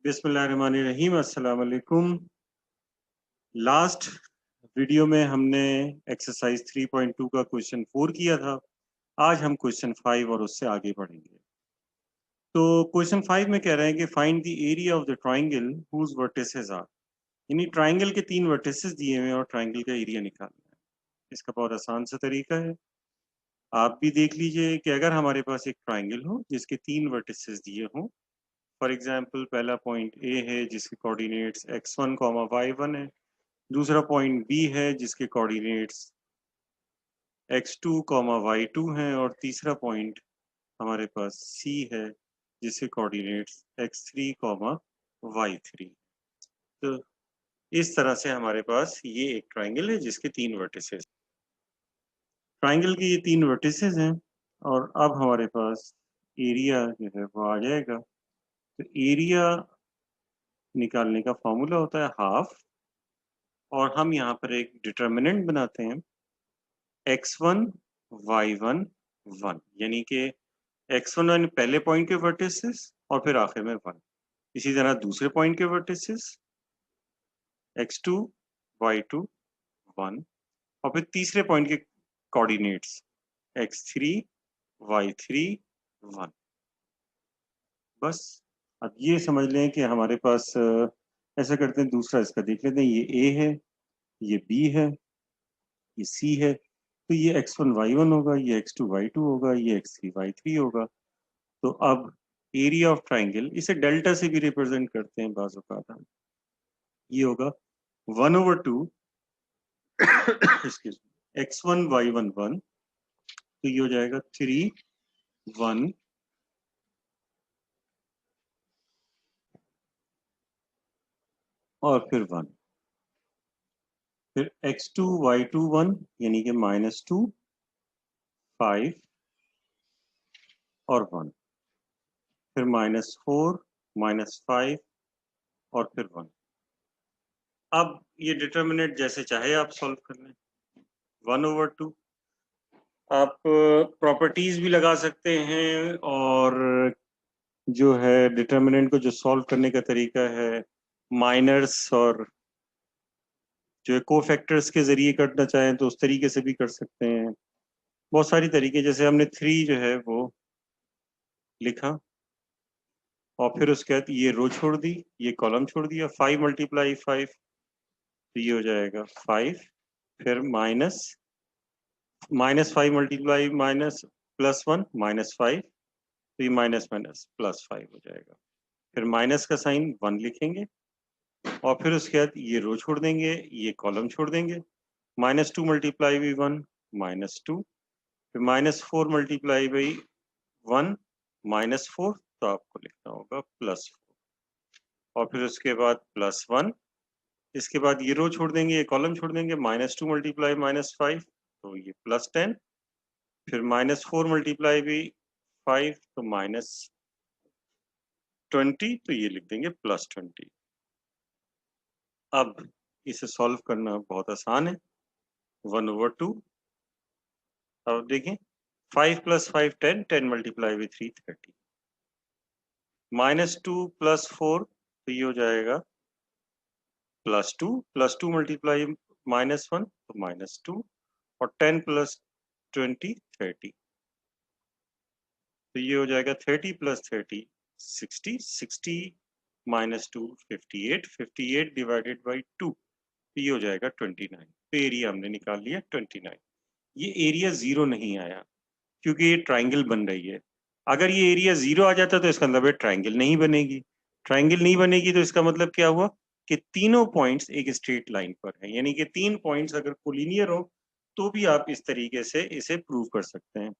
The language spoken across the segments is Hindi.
बिस्मिल्लाहिर्रहमानिर्रहीम, अस्सलाम वालेकुम। लास्ट वीडियो में हमने एक्सरसाइज 3.2 का क्वेश्चन 4 किया था। आज हम क्वेश्चन 5 और उससे आगे बढ़ेंगे। तो क्वेश्चन 5 में कह रहे हैं कि find the area of the triangle whose vertices are, यानी ट्राइंगल के 3 वर्टिसेस दिए हुए हैं और ट्राइंगल का एरिया निकालना है। इसका बहुत आसान सा तरीका है। आप भी देख लीजिए कि अगर हमारे पास एक ट्राइंगल हो जिसके 3 वर्टिसेस दिए हों, फॉर एग्जांपल पहला पॉइंट ए है जिसके कोऑर्डिनेट्स x1, y1 है। दूसरा पॉइंट बी है जिसके कोऑर्डिनेट्स x2, y2 हैं। और तीसरा पॉइंट हमारे पास सी है जिसके कोऑर्डिनेट्स x3, y3। तो इस तरह से हमारे पास ये एक ट्राइंगल है जिसके 3 वर्टिसेस। ट्राइंगल के ये 3 वर्टिसेस हैं और अब हमारे पास एरिया जो है वो आ जाएगा। तो एरिया निकालने का फॉर्मूला होता है हाफ, और हम यहाँ पर एक डिटर्मिनेंट बनाते हैं x1, y1, 1, यानी कि x1 पहले पॉइंट के वर्टिसेस और फिर आखिर में 1। इसी तरह दूसरे पॉइंट के वर्टिसेस x2, y2, 1, और फिर तीसरे पॉइंट के कोऑर्डिनेट्स x3, y3, 1। बस अब ये समझ लें कि हमारे पास ऐसा करते हैं, दूसरा इसका देख लेते हैं। ये a है, ये b है, ये c है। तो ये x1, y1 होगा, ये x2, y2 होगा, ये x3, y3 होगा। तो अब एरिया ऑफ ट्राइंगल, इसे डेल्टा से भी रिप्रेजेंट करते हैं बाज़ औक़ात हम। ये होगा 1/2 एक्सक्यूज x1, y1, 1। तो ये हो जाएगा 3, 1 और फिर 1। फिर x2, y2, 1 यानी कि -2, 5 और 1। फिर -4, -5 और फिर 1। अब ये डिटर्मिनेंट जैसे चाहे आप सॉल्व कर लें। 1/2 आप प्रॉपर्टीज भी लगा सकते हैं, और जो है डिटर्मिनेंट को जो सॉल्व करने का तरीका है माइनर्स और जो है कोफैक्टर्स के जरिए करना चाहें तो उस तरीके से भी कर सकते हैं। बहुत सारी तरीके, जैसे हमने 3 जो है वो लिखा और फिर उसके बाद ये रो छोड़ दी, ये कॉलम छोड़ दिया। 5 × 5 तो ये हो जाएगा 5। फिर -5 मल्टीप्लाई माइनस +1 -5, तो ये माइनस माइनस +5 हो जाएगा। फिर माइनस का साइन 1 लिखेंगे और फिर उसके बाद ये रो छोड़ देंगे, ये कॉलम छोड़ देंगे। -2 × 1 -2। फिर -4 × 1 -4, तो आपको लिखना होगा +4। और फिर उसके बाद +1। इसके बाद ये रो छोड़ देंगे, ये कॉलम छोड़ देंगे। -2 × -5 तो ये +10। फिर -4 × 5 तो -20, तो ये लिख देंगे +20। अब इसे सॉल्व करना बहुत आसान है। 1/2। अब देखें, 5 + 5 10, 10 × 3 30। -2 + 4 तो ये हो जाएगा +2, +2 × -1 तो -2, और 10 + 20 30। तो ये हो जाएगा 30 + 30 60, 60 -2 58, 58 डिवाइडेड बाई 2, तो ये हो जाएगा 29। तो एरिया हमने निकाल लिया 29। ये एरिया 0 नहीं आया क्योंकि ये ट्राइंगल बन रही है। अगर ये एरिया 0 आ जाता तो इसका मतलब है ट्राइंगल नहीं बनेगी। ट्राइंगल नहीं बनेगी तो इसका मतलब क्या हुआ कि तीनों पॉइंट्स एक स्ट्रेट लाइन पर हैं, यानी कि 3 पॉइंट्स अगर कोलिनियर हो तो भी आप इस तरीके से इसे प्रूव कर सकते हैं।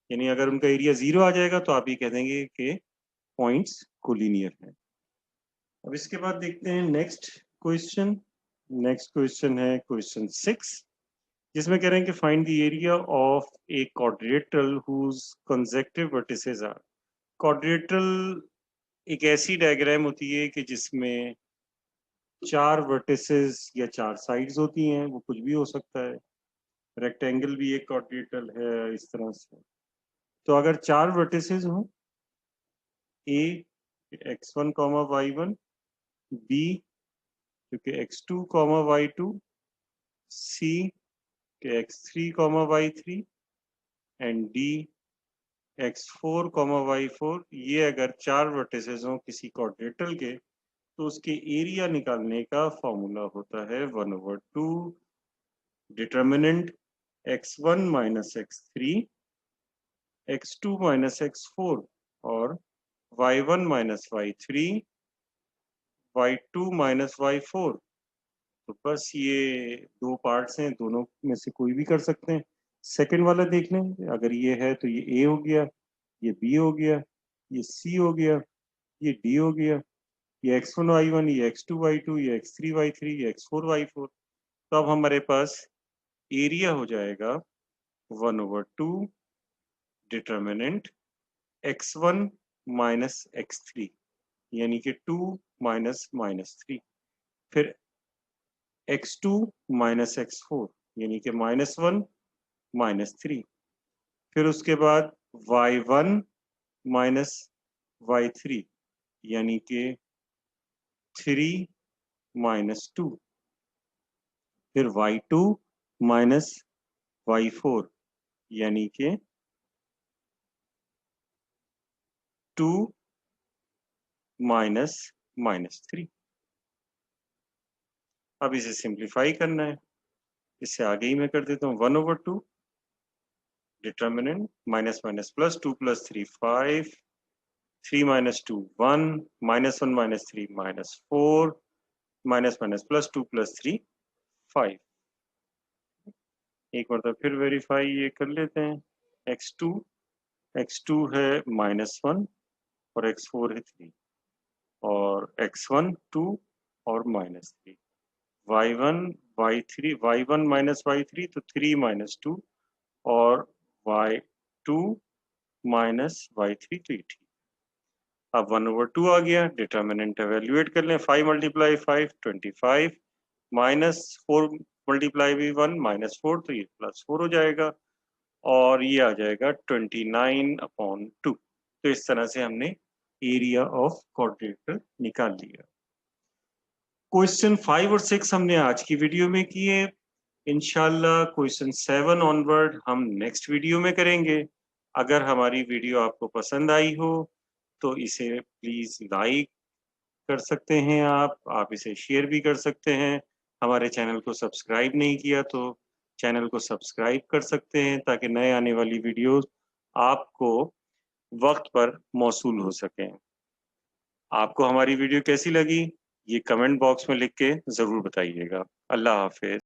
यानी अगर उनका एरिया 0 आ जाएगा तो आप ये कह देंगे कि पॉइंट्स कोलिनियर हैं। अब इसके बाद देखते हैं नेक्स्ट क्वेश्चन। नेक्स्ट क्वेश्चन है क्वेश्चन 6, जिसमें कह रहे हैं कि find the area of a quadrilateral whose consecutive vertices are. Quadrilateral एक ऐसी डायग्राम होती है कि जिसमें 4 वर्टिसेस या 4 साइड्स होती हैं, वो कुछ भी हो सकता है। रेक्टेंगल भी एक क्वाड्रिलेटरल है इस तरह से। तो अगर 4 वर्टिसेस हों, ए x1 कॉमा y1, b क्योंकि x2 कॉमा y2, c के x3 comma y3 and d x4 comma y4। ये अगर 4 वर्टिसेस हों किसी क्वाड्रेटल के तो उसके एरिया निकालने का फॉर्मूला होता है 1/2 determinant x1 minus x3, x2 minus x4 और y1 minus y3, y2 minus y4। तो बस ये दो पार्ट्स हैं, दोनों में से कोई भी कर सकते हैं। सेकंड वाला देख लें, अगर ये है तो ये a हो गया, ये b हो गया, ये c हो गया, ये d हो गया, ये x1 y1, ये x2 y2, ये x3 y3, ये x4 y4। तो अब हमारे पास एरिया हो जाएगा 1/2 डिटर्मिनेंट x1 माइनस x3 यानी कि 2 माइनस -3, फिर x2 माइनस x4 यानी कि -1 -3, फिर उसके बाद y1 माइनस y3 यानी कि 3 माइनस 2, फिर y2 माइनस y4 यानी कि 2 माइनस -3। अब इसे सिंप्लीफाई करना है, इससे आगे ही मैं कर देता हूँ 1/2 determinant minus minus plus 2 plus 3 5, 3 minus 2 1, -1 -3 -4, minus minus plus 2 plus 3 5। एक बार तो फिर वेरीफाई ये कर लेते हैं। x2 है -1 और x4 है 3 और x1 2 और -3, y1 y1 माइनस y3 तो 3 माइनस 2 और y2 माइनस y3 तो 8। अब 1/2 आ गया, डिटर्मिनेंट एवेल्युएट कर लें। 5 × 5 25 माइनस 4 × 1 -4 तो ये +4 हो जाएगा और ये आ जाएगा 29/2। तो इस तरह से हमने एरिया ऑफ क्वाड्रेटर निकाल लिया। क्वेश्चन 5 और 6 हमने आज की वीडियो में किए। इंशाल्लाह क्वेश्चन 7 ऑनवर्ड हम नेक्स्ट वीडियो में करेंगे। अगर हमारी वीडियो आपको पसंद आई हो तो इसे प्लीज लाइक कर सकते हैं, आप इसे शेयर भी कर सकते हैं। हमारे चैनल को सब्सक्राइब नहीं किया तो चैनल को सब्सक्राइब कर सकते हैं ताकि नए आने वाली वीडियोस आपको वक्त पर मौसूल हो सकें। आपको हमारी वीडियो कैसी लगी ये कमेंट बॉक्स में लिख के जरूर बताइएगा। अल्लाह हाफिज।